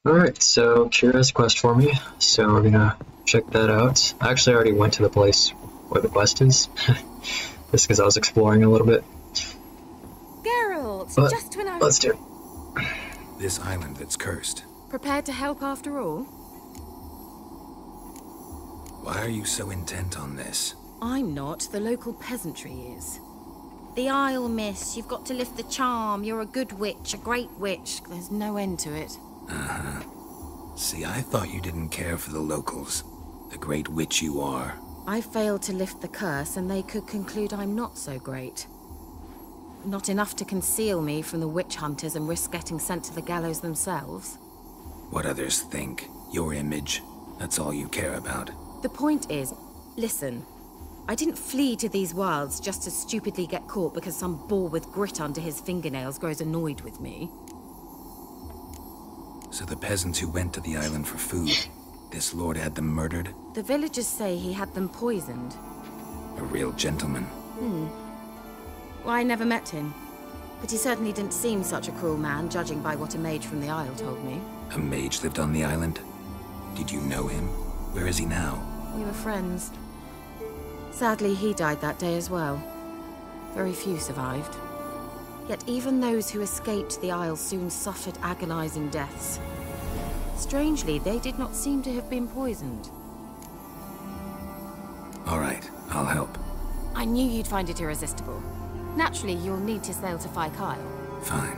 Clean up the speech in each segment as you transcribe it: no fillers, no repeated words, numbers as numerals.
Alright, so Kira has a quest for me, so we're gonna check that out. I actually already went to the place where the quest is, just because I was exploring a little bit. Geralt, But just when I let's do it. This island that's cursed. prepared to help after all? Why are you so intent on this? I'm not, the local peasantry is. The Isle, miss. You've got to lift the charm. You're a good witch, a great witch. There's no end to it. See, I thought you didn't care for the locals. The great witch you are. I failed to lift the curse, and they could conclude I'm not so great. Not enough to conceal me from the witch hunters and risk getting sent to the gallows themselves. What others think, your image, that's all you care about. The point is, listen, I didn't flee to these wilds just to stupidly get caught because some boar with grit under his fingernails grows annoyed with me. So the peasants who went to the island for food, this lord had them murdered? The villagers say he had them poisoned. A real gentleman. Well, I never met him, but he certainly didn't seem such a cruel man, judging by what a mage from the Isle told me. A mage lived on the island? Did you know him? Where is he now? We were friends. Sadly, he died that day as well. Very few survived. Yet even those who escaped the Isle soon suffered agonizing deaths. Strangely, they did not seem to have been poisoned. All right, I'll help. I knew you'd find it irresistible. Naturally, you'll need to sail to Kyle. Fine.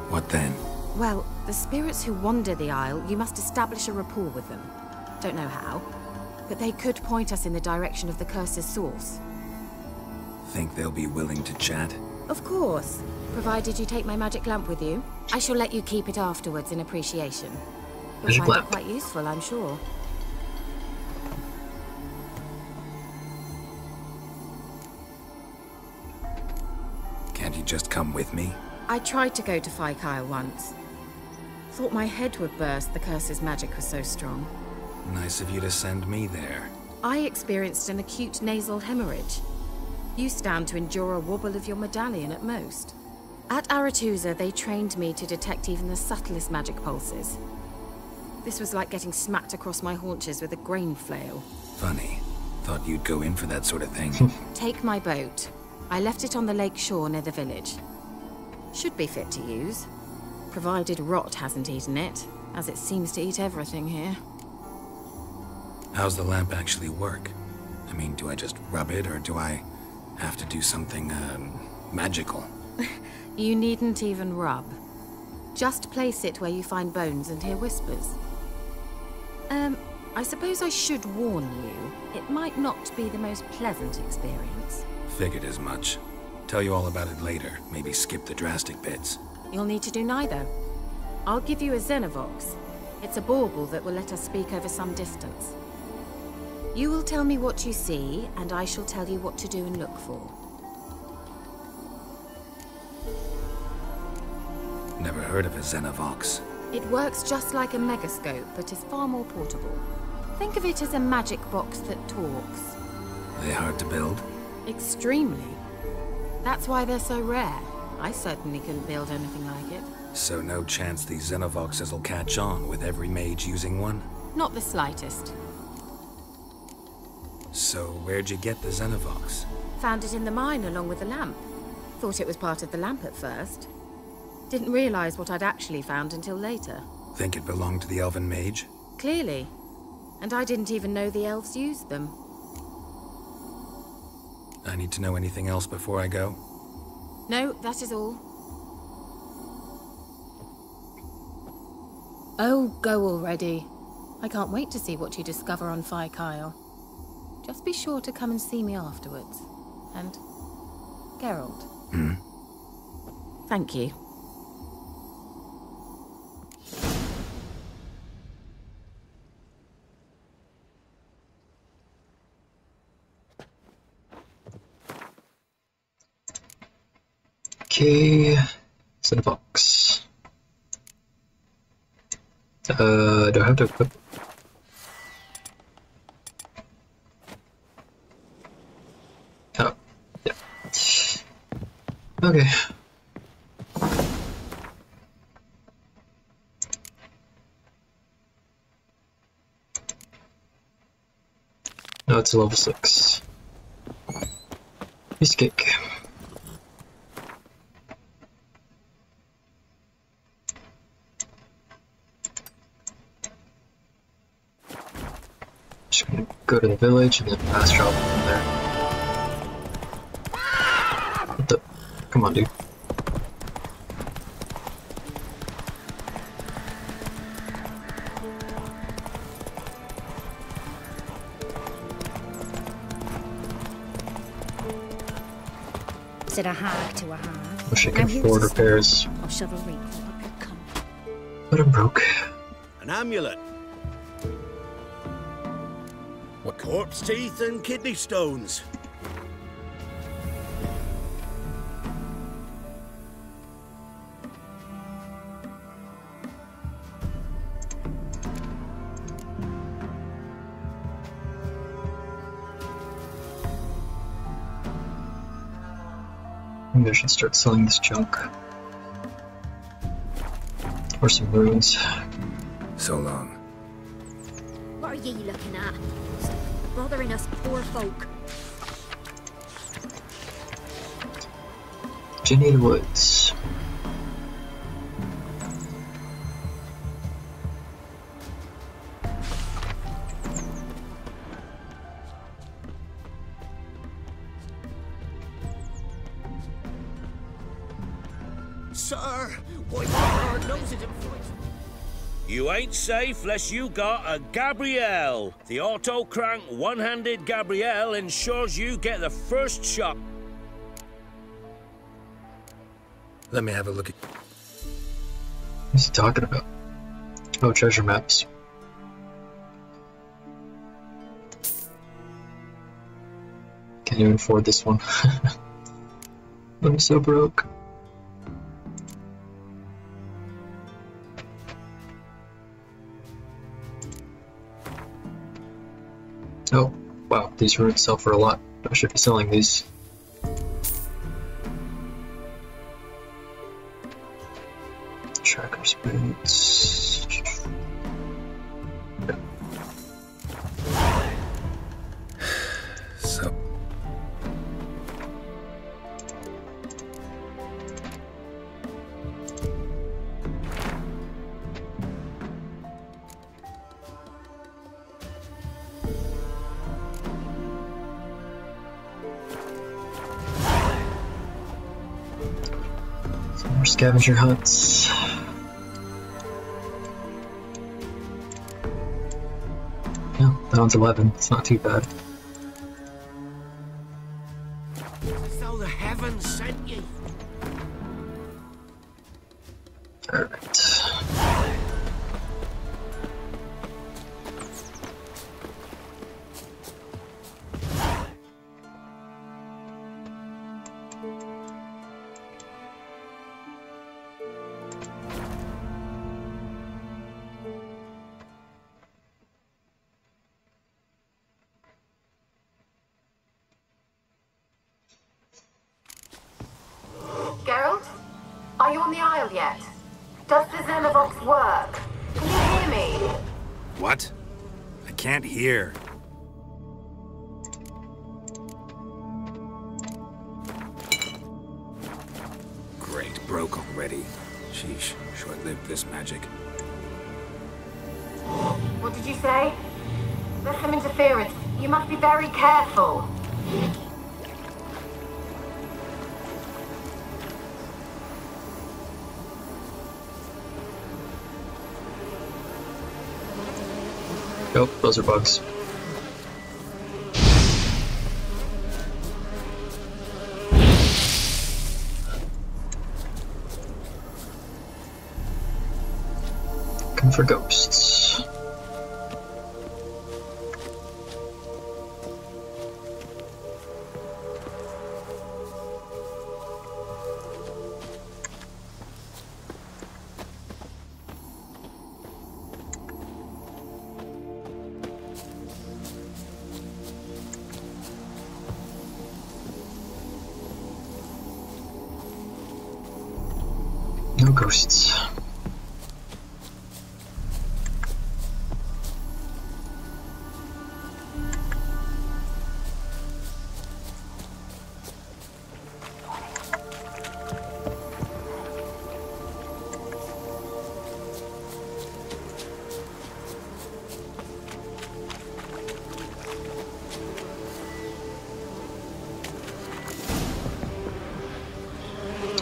What then? Well, the spirits who wander the Isle, you must establish a rapport with them. Don't know how, but they could point us in the direction of the curse's source. Think they'll be willing to chat? Of course, provided you take my magic lamp with you. I shall let you keep it afterwards in appreciation. You'll Magic find lamp. it quite useful, I'm sure. Can't you just come with me? I tried to go to Kyle once. Thought my head would burst, the curse's magic was so strong. Nice of you to send me there. I experienced an acute nasal hemorrhage. You stand to endure a wobble of your medallion at most. At Aretusa, they trained me to detect even the subtlest magic pulses. This was like getting smacked across my haunches with a grain flail. Funny. Thought you'd go in for that sort of thing. Take my boat. I left it on the lake shore near the village. Should be fit to use, provided rot hasn't eaten it, as it seems to eat everything here. How's the lamp actually work? I mean, do I just rub it, or do I have to do something, magical? You needn't even rub. Just place it where you find bones and hear whispers. I suppose I should warn you, it might not be the most pleasant experience. Figured as much. Tell you all about it later. Maybe skip the drastic bits. You'll need to do neither. I'll give you a Xenovox. It's a bauble that will let us speak over some distance. You will tell me what you see, and I shall tell you what to do and look for. Never heard of a Xenovox. It works just like a megascope, but is far more portable. Think of it as a magic box that talks. They hard to build? Extremely. That's why they're so rare. I certainly couldn't build anything like it. So no chance these Xenovoxes will catch on with every mage using one? Not the slightest. So where'd you get the Xenovox? Found it in the mine along with the lamp. Thought it was part of the lamp at first. Didn't realize what I'd actually found until later. Think it belonged to the elven mage? Clearly. And I didn't even know the elves used them. I need to know anything else before I go? No, that is all. Oh, go already. I can't wait to see what you discover on Kyle. Just be sure to come and see me afterwards. And Geralt. Thank you. Okay, Xenovox. Do I have to equip? Oh, yeah. Okay. Now it's level 6. Piece of cake. Just gonna go to the village and then fast travel from there. What the? Come on, dude. Said a hag to a hag. Wish I could afford repairs. I'll shove a ring for a good company. But I'm broke. An amulet. What? Corpse teeth and kidney stones. Maybe I should start selling this junk. Or some runes. So long. What are ye looking at? Stop bothering us poor folk. Jenny Woods. Sir, why our noses in front? You ain't safe less you got a Gabrielle. The auto-crank one-handed Gabrielle ensures you get the first shot. Let me have a look at... What's he talking about? Oh, treasure maps. Can't even afford this one. I'm so broke. Oh, wow, these runes sell for a lot. I should be selling these. Tracker's boots. So... Some more scavenger hunts. Yeah, that one's 11. It's not too bad. So the heavens sent ye. Alright. Geralt? Are you on the Isle yet? Does the Xenovox work? Can you hear me? What? I can't hear. Great, broke already. Sheesh, short-lived this magic. What did you say? There's some interference. You must be very careful. Nope, those are bugs. Looking for ghosts. No ghosts.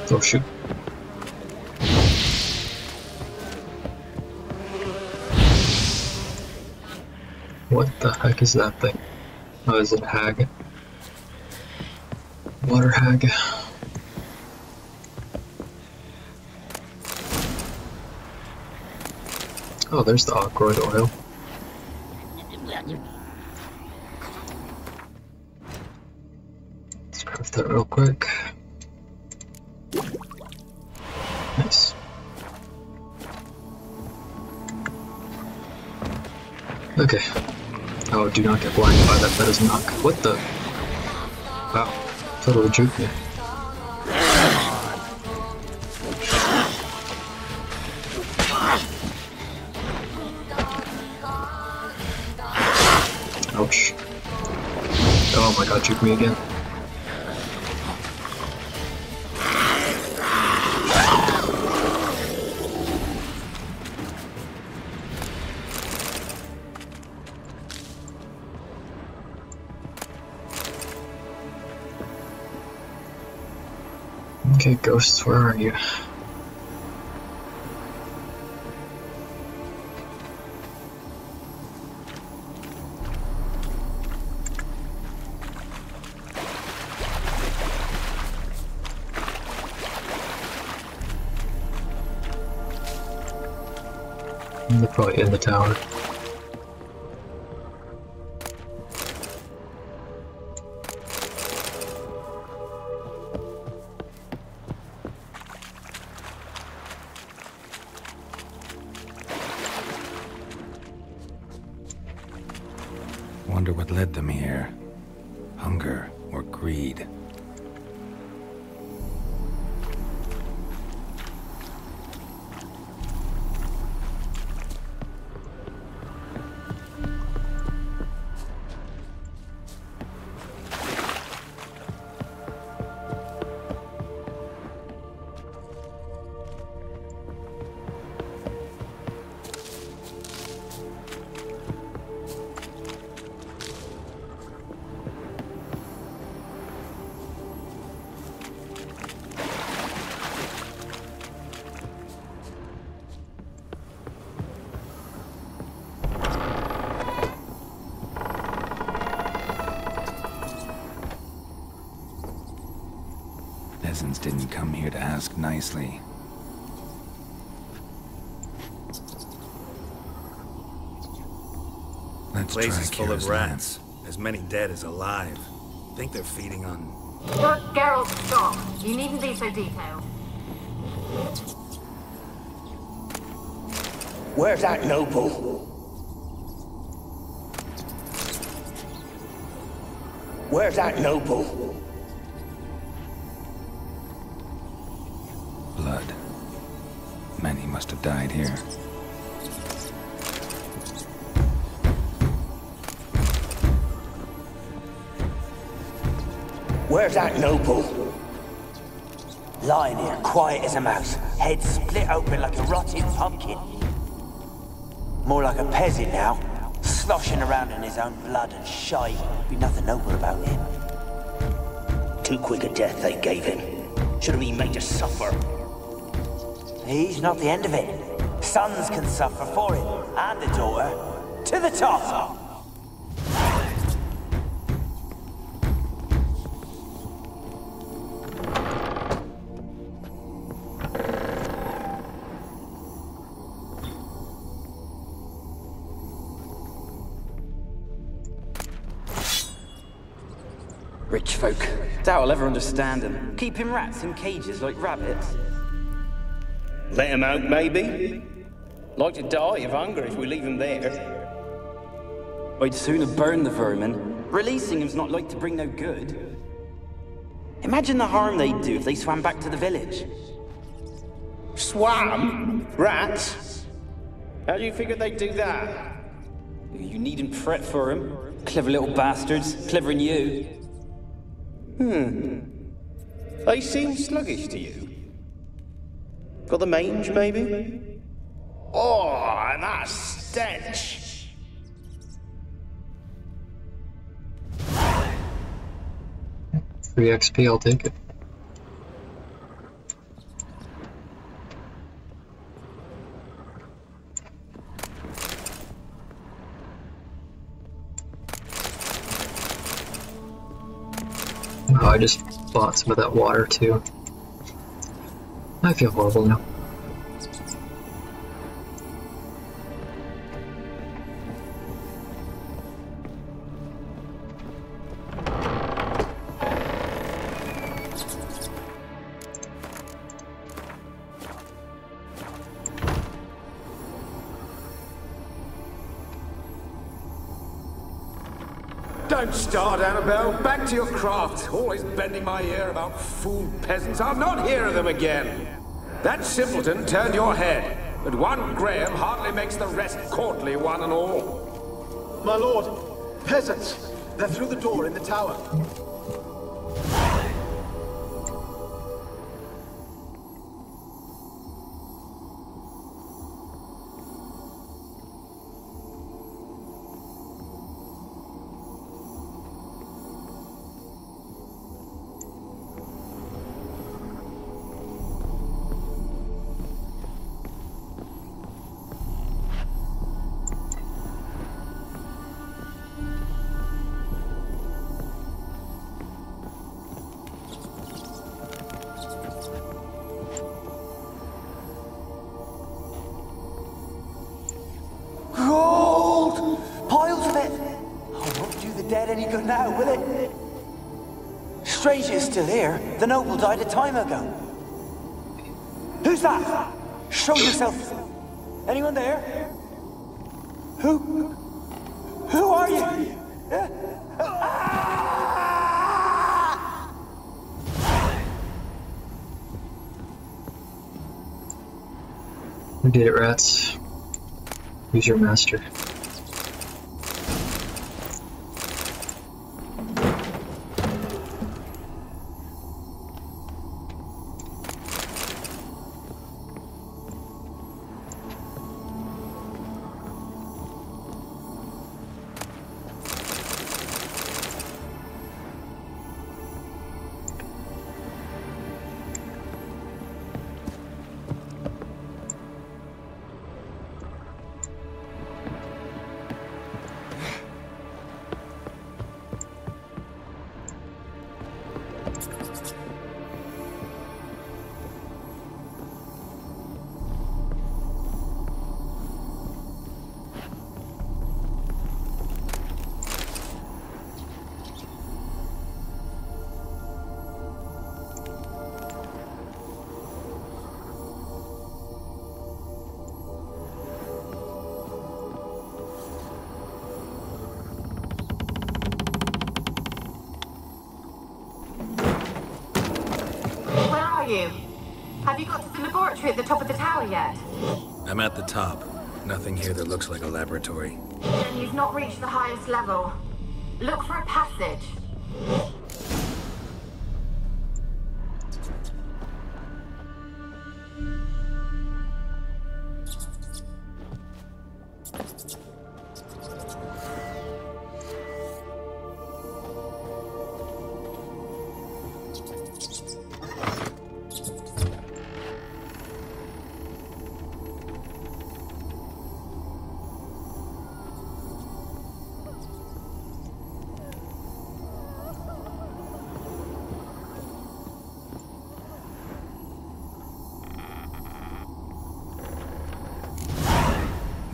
Oh shoot. What the heck is that thing? Oh, is it a hag? Water hag. Oh, there's the awkward oil. Let's craft that real quick. Nice. Okay. Oh, do not get blinded by that. That is not. What the? Wow. Totally juked me. Ouch. Oh my god, juke me again. Okay, ghosts, where are you? They're probably in the tower. Wonder what led them here. Hunger or greed? Peasants didn't come here to ask nicely. Let's Place try is full of Kira's rats. As many dead as alive. Think they're feeding on... Geralt, stop. You needn't be so detailed. Where's that noble? Where's that noble? Blood. Many must have died here. Where's that noble? Lying here, quiet as a mouse, head split open like a rotting pumpkin. More like a peasant now, sloshing around in his own blood and shite. Be nothing noble about him. Too quick a death they gave him. Should have been made to suffer. He's not the end of it. Sons can suffer for it, and the daughter. To the top! Rich folk. Doubt I'll ever understand them. Keeping rats in cages like rabbits. Let him out, maybe? Like to die of hunger if we leave them there. I'd sooner burn the vermin. Releasing them's not like to bring no good. Imagine the harm they'd do if they swam back to the village. Swam? Rats? How do you figure they'd do that? You needn't fret for them. Clever little bastards. Clever than you. They seem sluggish to you. Got the mange, maybe? Oh, and that stench! 3 XP, I'll take it. Oh, I just bought some of that water too. I feel horrible now. Don't start, Annabelle. Back to your craft. Always bending my ear about fool peasants. I'll not hear of them again. That simpleton turned your head, but one Graham hardly makes the rest courtly, one and all. My lord, peasants. They're through the door in the tower. Gold! Piles of it! Oh, won't do the dead any good now, will it? Strange it's still here. The noble died a time ago. Who's that? Show yourself. Anyone there? Who are you? We did it, rats. Who's your master? You? Have you got to the laboratory at the top of the tower yet? I'm at the top. Nothing here that looks like a laboratory. Then you've not reached the highest level. Look for a passage.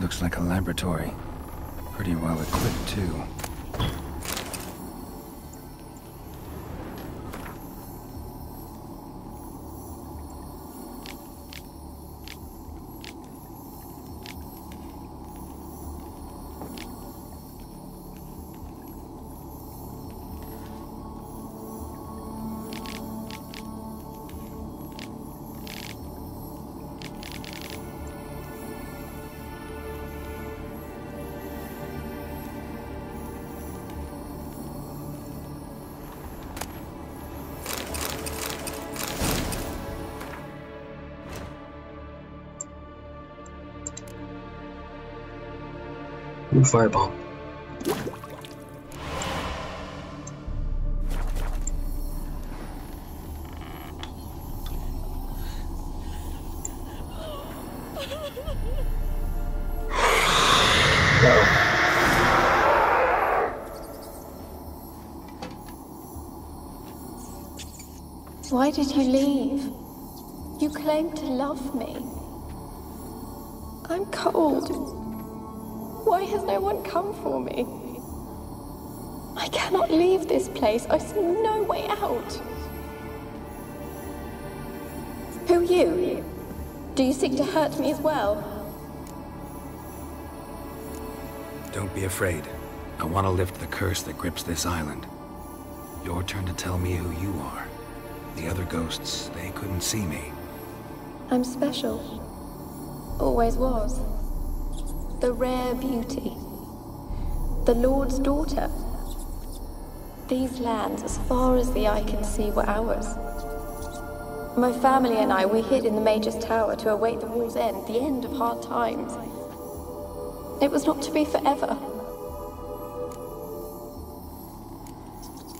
Looks like a laboratory. Pretty well equipped, too. Ooh, fireball. Why did you leave? You claimed to love me. I'm cold. Why has no one come for me? I cannot leave this place. I see no way out. Who are you? Do you seek to hurt me as well? Don't be afraid. I want to lift the curse that grips this island. Your turn to tell me who you are. The other ghosts, they couldn't see me. I'm special. Always was. The rare beauty. The Lord's daughter. These lands, as far as the eye can see, were ours. My family and I, we hid in the Mage's Tower to await the war's end, the end of hard times. It was not to be forever.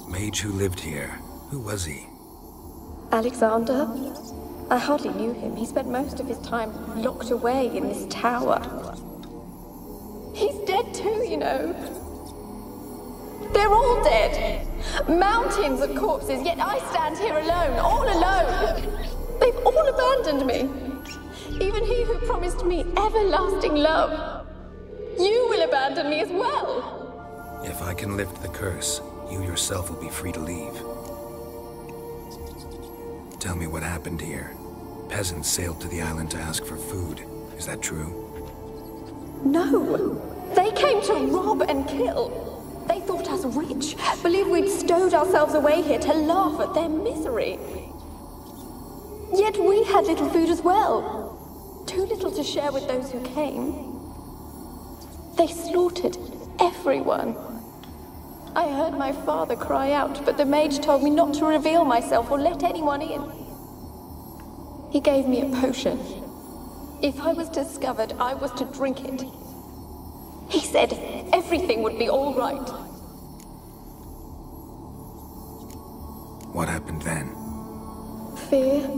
Mage who lived here. Who was he? Alexander? I hardly knew him. He spent most of his time locked away in this tower. He's dead too, you know. They're all dead. Mountains of corpses, yet I stand here alone, all alone. They've all abandoned me. Even he who promised me everlasting love. You will abandon me as well. If I can lift the curse, you yourself will be free to leave. Tell me what happened here. Peasants sailed to the island to ask for food. Is that true? No. They came to rob and kill. They thought us rich, believed we'd stowed ourselves away here to laugh at their misery. Yet we had little food as well. Too little to share with those who came. They slaughtered everyone. I heard my father cry out, but the mage told me not to reveal myself or let anyone in. He gave me a potion. If I was discovered, I was to drink it. He said everything would be all right. What happened then? Fear.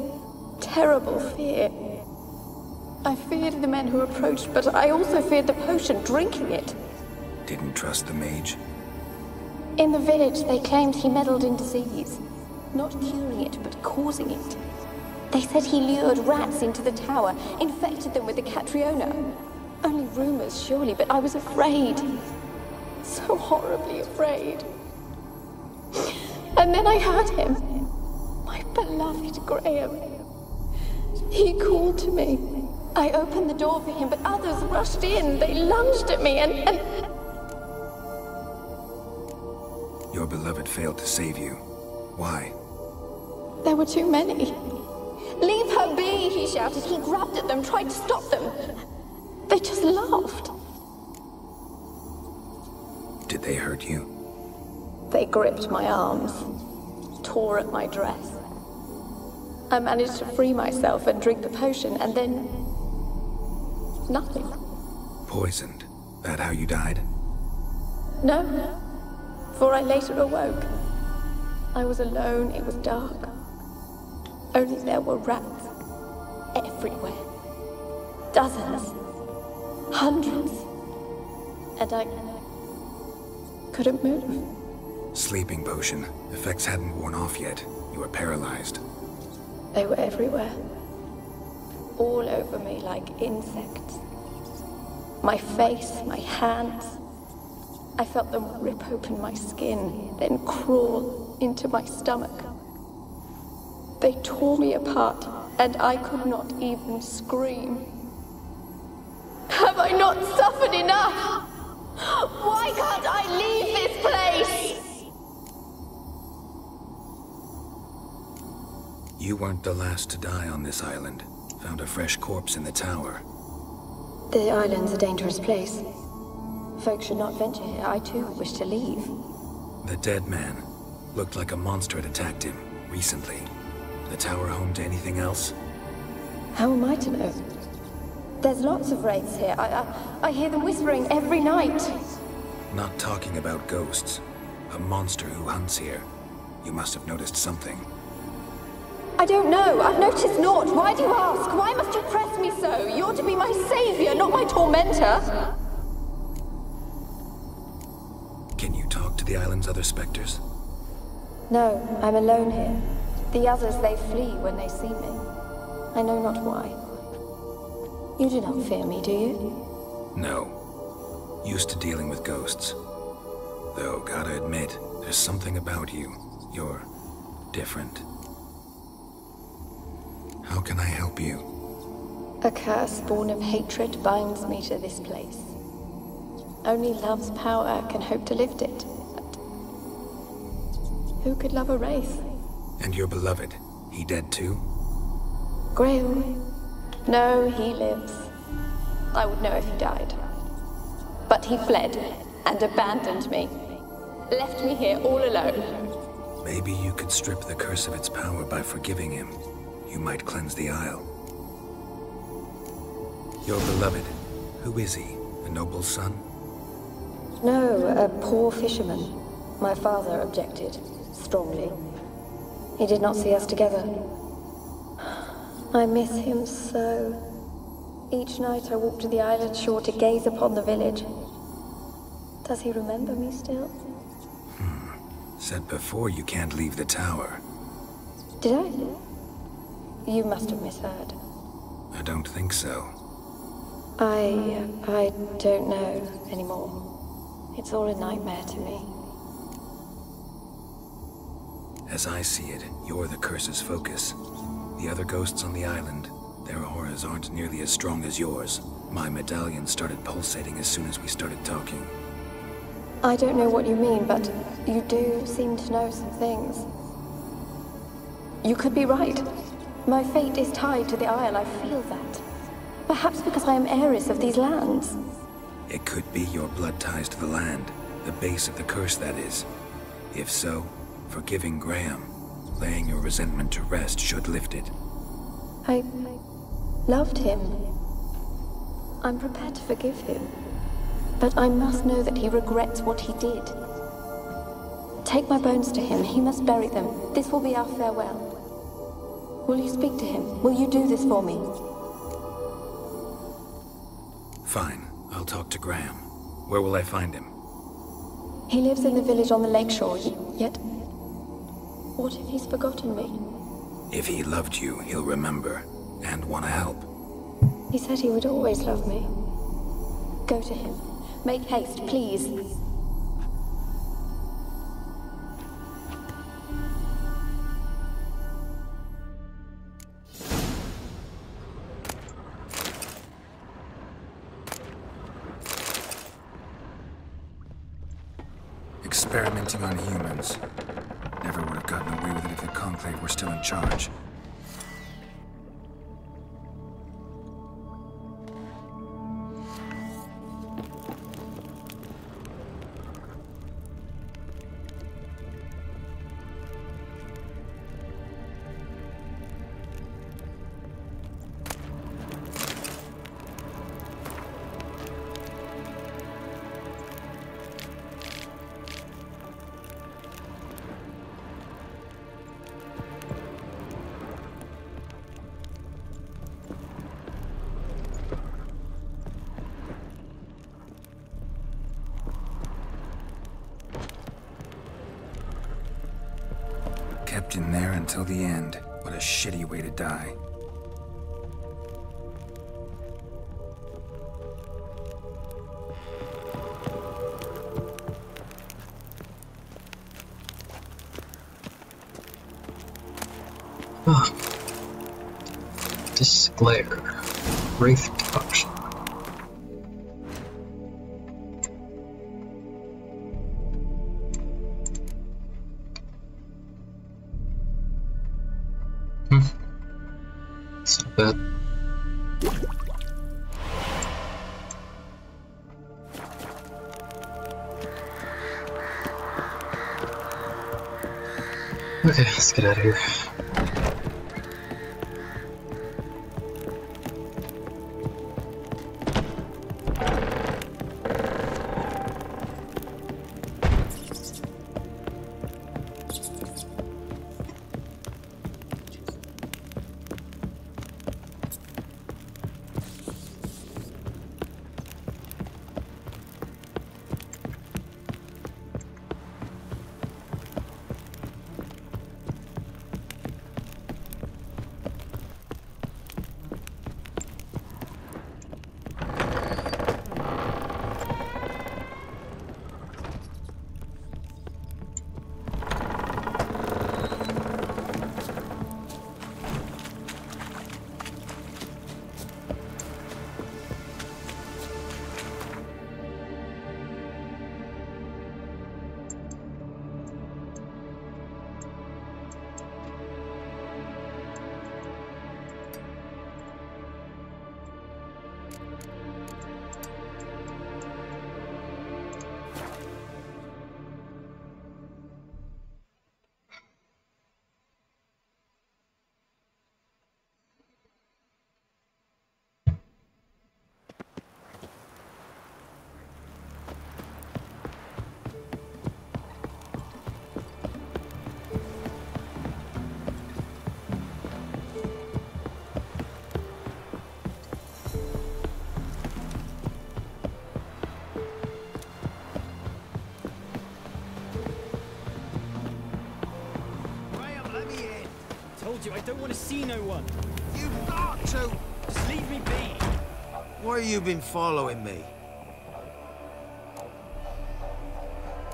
Terrible fear. I feared the men who approached, but I also feared the potion, drinking it. Didn't trust the mage? In the village, they claimed he meddled in disease. Not curing it, but causing it. They said he lured rats into the tower, infected them with the Catriona. Only rumors, surely, but I was afraid. So horribly afraid. And then I heard him. My beloved Graham. He called to me. I opened the door for him, but others rushed in. They lunged at me and... Your beloved failed to save you. Why? There were too many. Leave her be, he shouted. He grabbed at them, tried to stop them. They just laughed. Did they hurt you? They gripped my arms, tore at my dress. I managed to free myself and drink the potion, and then... nothing. Poisoned? That how you died? No, for I later awoke. I was alone, it was dark. Only there were rats. Everywhere. Dozens. Hundreds. And I couldn't move. Sleeping potion. Effects hadn't worn off yet. You were paralyzed. They were everywhere. All over me like insects. My face, my hands. I felt them rip open my skin, then crawl into my stomach. They tore me apart, and I could not even scream. Have I not suffered enough? Why can't I leave this place? You weren't the last to die on this island. Found a fresh corpse in the tower. The island's a dangerous place. Folks should not venture here. I too wish to leave. The dead man. Looked like a monster had attacked him, recently. The tower home to anything else? How am I to know? There's lots of wraiths here. I hear them whispering every night. Not talking about ghosts. A monster who hunts here. You must have noticed something. I don't know. I've noticed naught. Why do you ask? Why must you press me so? You're to be my savior, not my tormentor. Can you talk to the island's other specters? No, I'm alone here. The others, they flee when they see me. I know not why. You do not fear me, do you? No. Used to dealing with ghosts. Though, gotta admit, there's something about you. You're different. How can I help you? A curse born of hatred binds me to this place. Only love's power can hope to lift it. But who could love a wraith? And your beloved, he dead too? Graham? No, he lives. I would know if he died. But he fled and abandoned me. Left me here all alone. Maybe you could strip the curse of its power by forgiving him. You might cleanse the Isle. Your beloved, who is he? A noble son? No, a poor fisherman. My father objected, strongly. He did not see us together. I miss him so. Each night I walk to the island shore to gaze upon the village. Does he remember me still? Said before you can't leave the tower. Did I? You must have misheard. I don't think so. I don't know anymore. It's all a nightmare to me. As I see it, you're the curse's focus. The other ghosts on the island, their auras aren't nearly as strong as yours. My medallion started pulsating as soon as we started talking. I don't know what you mean, but you do seem to know some things. You could be right. My fate is tied to the Isle, I feel that. Perhaps because I am heiress of these lands. It could be your blood ties to the land, the base of the curse, that is. If so, forgiving Graham, laying your resentment to rest should lift it. I loved him. I'm prepared to forgive him. But I must know that he regrets what he did. Take my bones to him. He must bury them. This will be our farewell. Will you speak to him? Will you do this for me? Fine. I'll talk to Graham. Where will I find him? He lives in the village on the lakeshore, yet... What if he's forgotten me? If he loved you, he'll remember, and want to help. He said he would always love me. Go to him. Make haste, please. Experimenting on humans. Never would have gotten away with it if the Conclave were still in charge. Kept in there until the end. What a shitty way to die. Disglare. Wraith touch. It's not bad. Okay, let's get out of here. I don't want to see no one. You've got to! Just leave me be. Why you been following me?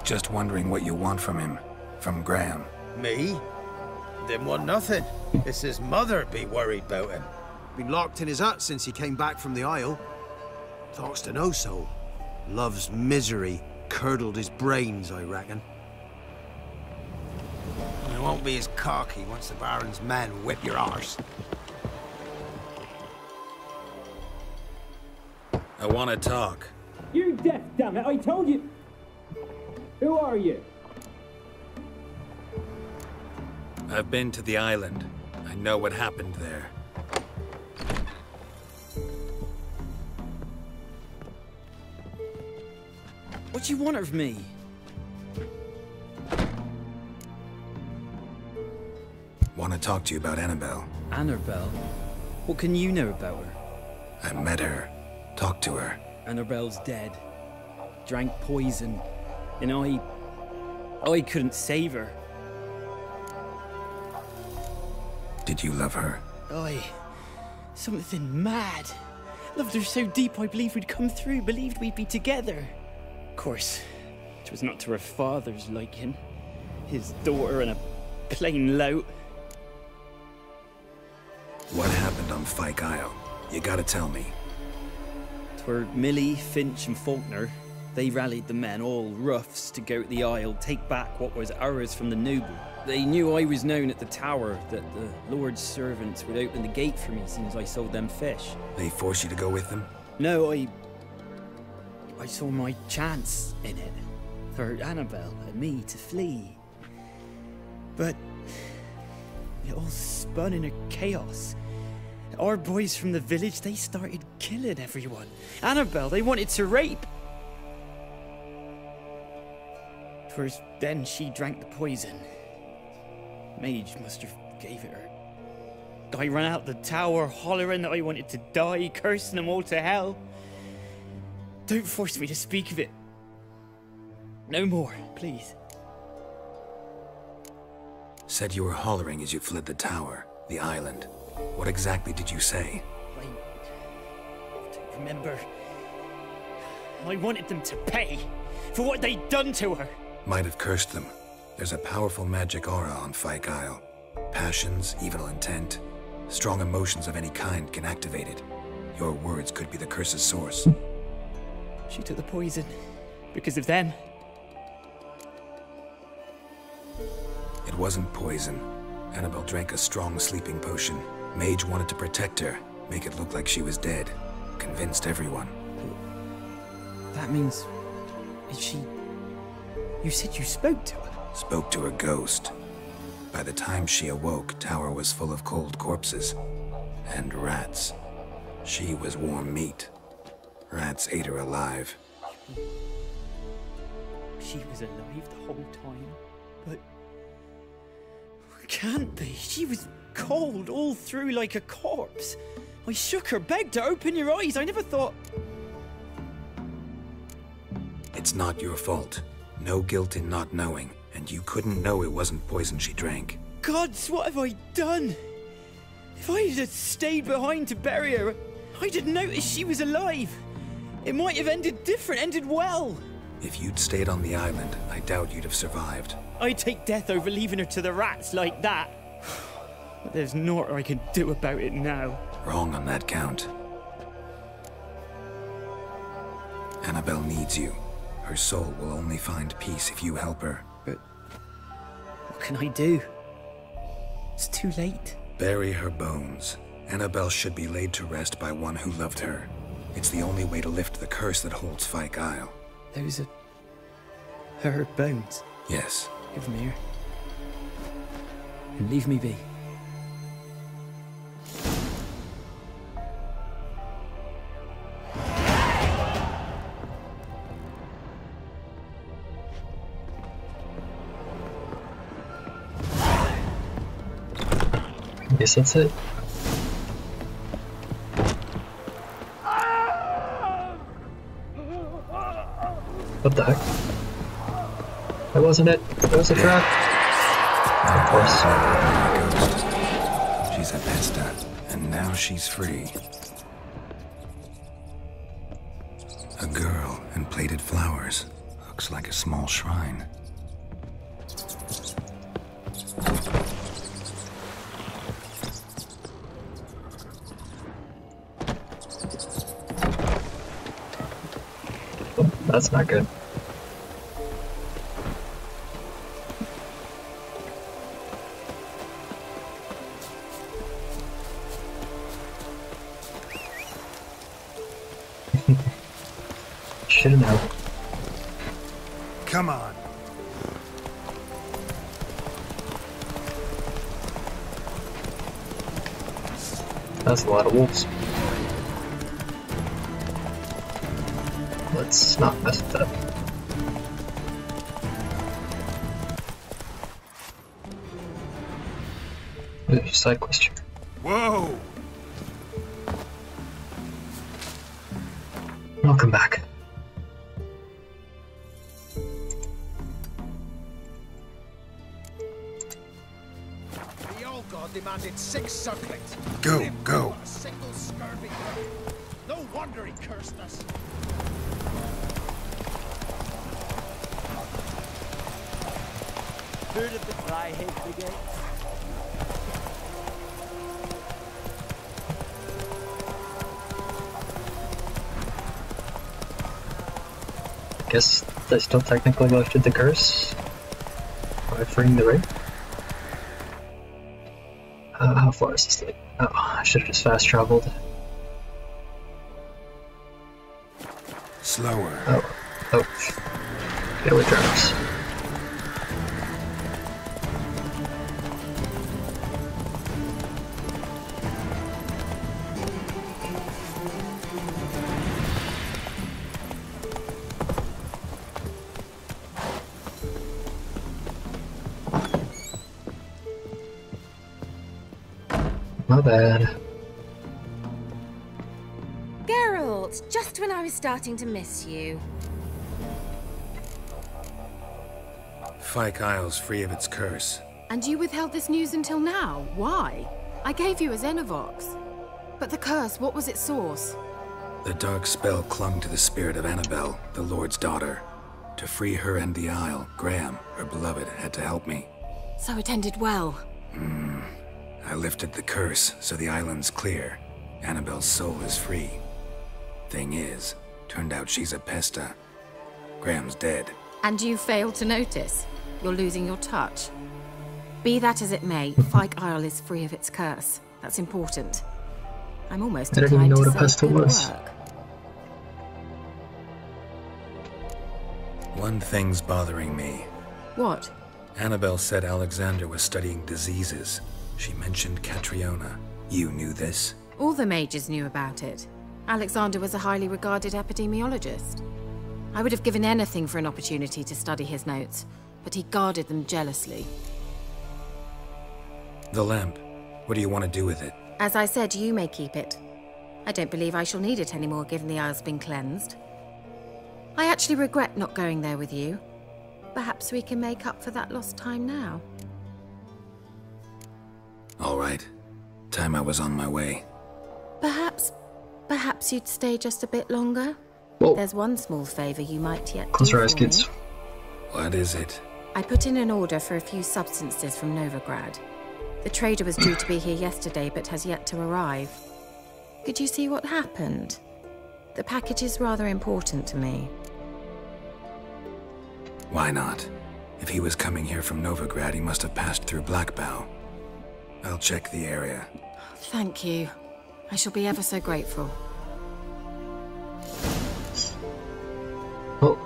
Just wondering what you want from him. From Graham. Me? Didn't want nothing. It's his mother be worried about him. Been locked in his hut since he came back from the Isle. Talks to no soul. Love's misery curdled his brains, I reckon. And it won't be as cocky once the Baron's men whip your arse. I want to talk. You're deaf, damn it! I told you. Who are you? I've been to the island. I know what happened there. What do you want of me? Want to talk to you about Annabelle. Annabelle? What can you know about her? I met her. Talked to her. Annabelle's dead. Drank poison. And I couldn't save her. Did you love her? Something mad. Loved her so deep I believed we'd come through, believed we'd be together. Of course, it was not to her father's liking. His daughter and a plain lout. What happened on Fyke Isle? You gotta tell me. 'Twere Millie, Finch and Faulkner. They rallied the men, all roughs, to go to the Isle, take back what was ours from the noble. They knew I was known at the tower, that the Lord's servants would open the gate for me as soon as I sold them fish. They forced you to go with them? No, I saw my chance in it. For Annabelle and me to flee. But it all spun in a chaos. Our boys from the village, they started killing everyone. Annabelle, they wanted to rape. 'Twas then she drank the poison. Mage must have gave it her. I ran out the tower hollering that I wanted to die, cursing them all to hell. Don't force me to speak of it. No more, please. Said you were hollering as you fled the tower, the island. What exactly did you say? I don't remember. I wanted them to pay for what they'd done to her. Might have cursed them. There's a powerful magic aura on Fyke Isle. Passions, evil intent, strong emotions of any kind can activate it. Your words could be the curse's source. She took the poison because of them. It wasn't poison. Annabelle drank a strong sleeping potion. Mage wanted to protect her, make it look like she was dead. Convinced everyone. That means... is she... You said you spoke to her? Spoke to her ghost. By the time she awoke, Tower was full of cold corpses. And rats. She was warm meat. Rats ate her alive. She was alive the whole time, but... Can't be. She was cold all through like a corpse. I shook her, begged her, open your eyes. I never thought... It's not your fault. No guilt in not knowing, and you couldn't know it wasn't poison she drank. Gods, what have I done? If I had stayed behind to bury her, I'd have noticed she was alive. It might have ended different, ended well. If you'd stayed on the island, I doubt you'd have survived. I'd take death over leaving her to the rats like that. But there's naught I can do about it now. Wrong on that count. Annabelle needs you. Her soul will only find peace if you help her. But what can I do? It's too late. Bury her bones. Annabelle should be laid to rest by one who loved her. It's the only way to lift the curse that holds Fyke Isle. Those are... her bones? Yes. Give them here. And leave me be. I guess that's it. What the heck? That wasn't it. That was a trap. Of course. she's a pesta, and now she's free. A girl and plated flowers. Looks like a small shrine. Oh, that's not good. Shouldn't have. Come on. That's a lot of wolves. Let's not mess with that. There's a side quest here. Whoa! I'll come back. The old god demanded 6 circlings. Go, go. A single scurvy. No wonder he cursed us. Heard of the Dryhead Brigade? Guess they still technically lifted the curse by freeing the ring. How far is this lake? Oh, I should have just fast traveled. Slower. Oh. Get away, Travis. My bad. Geralt, just when I was starting to miss you. Fyke Isle's free of its curse. And you withheld this news until now? Why? I gave you a Xenovox. But the curse, what was its source? The dark spell clung to the spirit of Annabelle, the Lord's daughter. To free her and the Isle, Graham, her beloved, had to help me. So it ended well. I lifted the curse, so the island's clear. Annabelle's soul is free. Thing is, turned out she's a pesta. Graham's dead. And you failed to notice. You're losing your touch. Be that as it may, Fyke Isle is free of its curse. That's important. I'm almost I didn't even inclined know to what a say pesta good was. work. One thing's bothering me. What? Annabelle said Alexander was studying diseases. She mentioned Catriona. You knew this? All the mages knew about it. Alexander was a highly regarded epidemiologist. I would have given anything for an opportunity to study his notes, but he guarded them jealously. The lamp. What do you want to do with it? As I said, you may keep it. I don't believe I shall need it anymore, given the Isle's been cleansed. I actually regret not going there with you. Perhaps we can make up for that lost time now. All right. Time I was on my way. Perhaps you'd stay just a bit longer? Whoa. There's one small favor you might yet Close do your eyes, for kids. me. What is it? I put in an order for a few substances from Novigrad. The trader was due to be here yesterday, but has yet to arrive. Could you see what happened? The package is rather important to me. Why not? If he was coming here from Novigrad, he must have passed through Blackbow. I'll check the area. Thank you. I shall be ever so grateful. Well,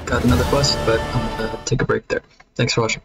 got another quest, but I'm gonna take a break there. Thanks for watching.